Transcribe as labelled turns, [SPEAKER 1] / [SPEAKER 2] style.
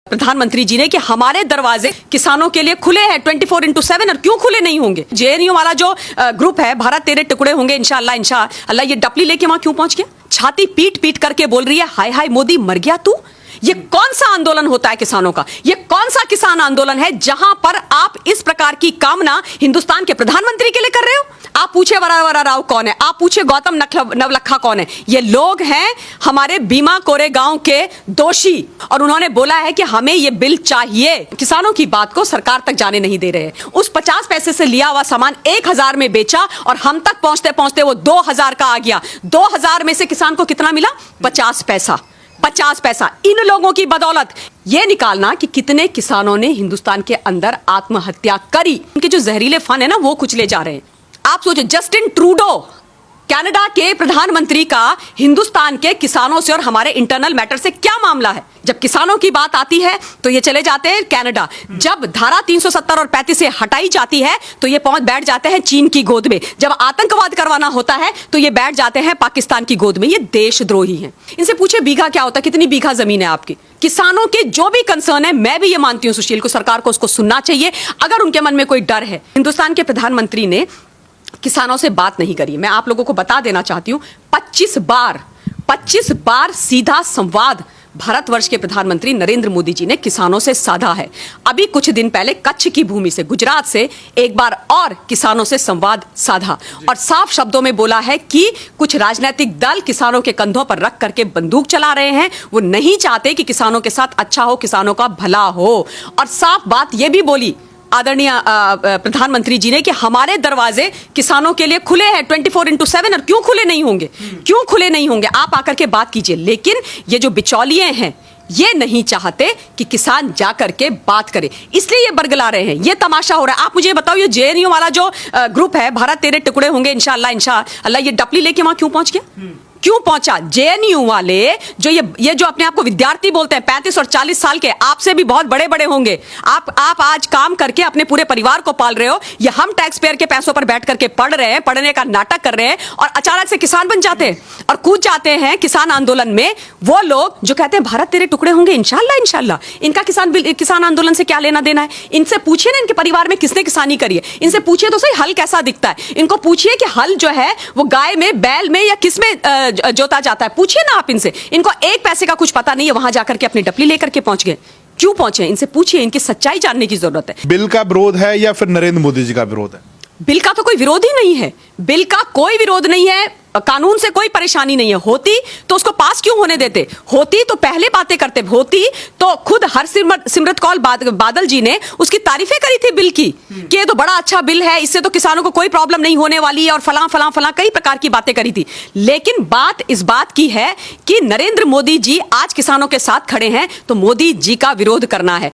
[SPEAKER 1] प्रधानमंत्री जी ने कि हमारे दरवाजे किसानों के लिए खुले हैं 24/7 और क्यों खुले नहीं होंगे। जेएनयू वाला जो ग्रुप है भारत तेरे टुकड़े होंगे इंशाअल्लाह इंशाअल्लाह, ये डपली लेके वहां क्यों पहुंच गया? छाती पीट पीट करके बोल रही है हाय हाय मोदी मर गया तू। ये कौन सा आंदोलन होता है किसानों का? ये कौन सा किसान आंदोलन है जहां पर आप इस प्रकार की कामना हिंदुस्तान के प्रधानमंत्री के लिए कर रहे हो? आप पूछे वरावरा राव कौन है, आप पूछे गौतम नवलखा कौन है? ये लोग हैं हमारे भीमा कोरेगांव के दोषी और उन्होंने बोला है कि हमें ये बिल चाहिए। किसानों की बात को सरकार तक जाने नहीं दे रहे। उस 50 पैसे से लिया हुआ सामान 1000 में बेचा और हम तक पहुंचते पहुंचते वो 2000 का आ गया। 2000 में से किसान को कितना मिला? 50 पैसा। 50 पैसा। इन लोगों की बदौलत ये निकालना कि कितने किसानों ने हिंदुस्तान के अंदर आत्महत्या करी, उनके जो जहरीले फन है ना वो कुचले जा रहे हैं। आप सोचो जस्टिन ट्रूडो कनाडा के प्रधानमंत्री का हिंदुस्तान के किसानों से और हमारे इंटरनल मैटर से क्या मामला है? जब किसानों की बात आती है तो ये चले जाते हैं कनाडा, जब धारा 370 और 35 से हटाई जाती है तो ये पहुंच बैठ जाते हैं चीन की गोद में, जब आतंकवाद करवाना होता है तो ये बैठ जाते हैं पाकिस्तान की गोद में। ये देशद्रोही हैं। इनसे पूछे बीघा क्या होता है, कितनी बीघा जमीन है आपकी? किसानों के जो भी कंसर्न है, मैं भी ये मानती हूं सुशील को, सरकार को उसको सुनना चाहिए अगर उनके मन में कोई डर है। हिंदुस्तान के प्रधानमंत्री ने किसानों से बात नहीं करी। मैं आप लोगों को बता देना चाहती हूं 25 बार सीधा संवाद भारतवर्ष के प्रधानमंत्री नरेंद्र मोदी जी ने किसानों से साधा है। अभी कुछ दिन पहले कच्छ की भूमि से, गुजरात से एक बार और किसानों से संवाद साधा और साफ शब्दों में बोला है कि कुछ राजनीतिक दल किसानों के कंधों पर रख करके बंदूक चला रहे हैं। वो नहीं चाहते कि किसानों के साथ अच्छा हो, किसानों का भला हो। और साफ बात यह भी बोली आदरणीय प्रधानमंत्री जी ने कि हमारे दरवाजे किसानों के लिए खुले हैं 24/7 और क्यों खुले नहीं होंगे? क्यों खुले नहीं होंगे? आप आकर के बात कीजिए। लेकिन ये जो बिचौलिए हैं ये नहीं चाहते कि किसान जाकर के बात करे, इसलिए ये बरगला रहे हैं। ये तमाशा हो रहा है। आप मुझे बताओ ये जेएनयू वाला जो ग्रुप है भारत तेरे टुकड़े होंगे इंशाअल्लाह इंशाअल्लाह, ये डपली लेके वहां क्यों पहुंच गया? क्यों पहुंचा? जेएनयू वाले जो ये जो अपने आप को विद्यार्थी बोलते हैं 35 और 40 साल के, आपसे भी बहुत बड़े बड़े होंगे। आप आज काम करके अपने पूरे परिवार को पाल रहे हो। ये हम टैक्स पेयर के पैसों पर बैठ करके पढ़ रहे हैं, पढ़ने का नाटक कर रहे हैं और अचानक से किसान बन जाते हैं और कूद जाते हैं किसान आंदोलन में। वो लोग जो कहते हैं भारत तेरे टुकड़े होंगे इंशाअल्लाह इंशाअल्लाह, इनका किसान आंदोलन से क्या लेना देना है? इनसे पूछिए ना इनके परिवार में किसने किसानी करी है। इनसे पूछिए तो सही हल कैसा दिखता है। इनको पूछिए कि हल जो है वो गाय में, बैल में या किस में जोता जाता है। पूछिए ना आप इनसे। इनको एक पैसे का कुछ पता नहीं है, वहां जाकर के अपनी डपली लेकर के पहुंच गए। क्यों पहुंचे? इनसे पूछिए, इनकी सच्चाई जानने की जरूरत है।
[SPEAKER 2] बिल का विरोध है या फिर नरेंद्र मोदी जी का विरोध है?
[SPEAKER 1] बिल का तो कोई विरोध ही नहीं है। बिल का कोई विरोध नहीं है। कानून से कोई परेशानी नहीं है। होती तो उसको पास क्यों होने देते? होती तो पहले बातें करते। होती तो खुद हरसिमरत कौर बादल जी ने उसकी तारीफें करी थी बिल की कि ये तो बड़ा अच्छा बिल है, इससे तो किसानों को कोई प्रॉब्लम नहीं होने वाली है और फलां कई प्रकार की बातें करी थी। लेकिन बात इस बात की है कि नरेंद्र मोदी जी आज किसानों के साथ खड़े हैं तो मोदी जी का विरोध करना है।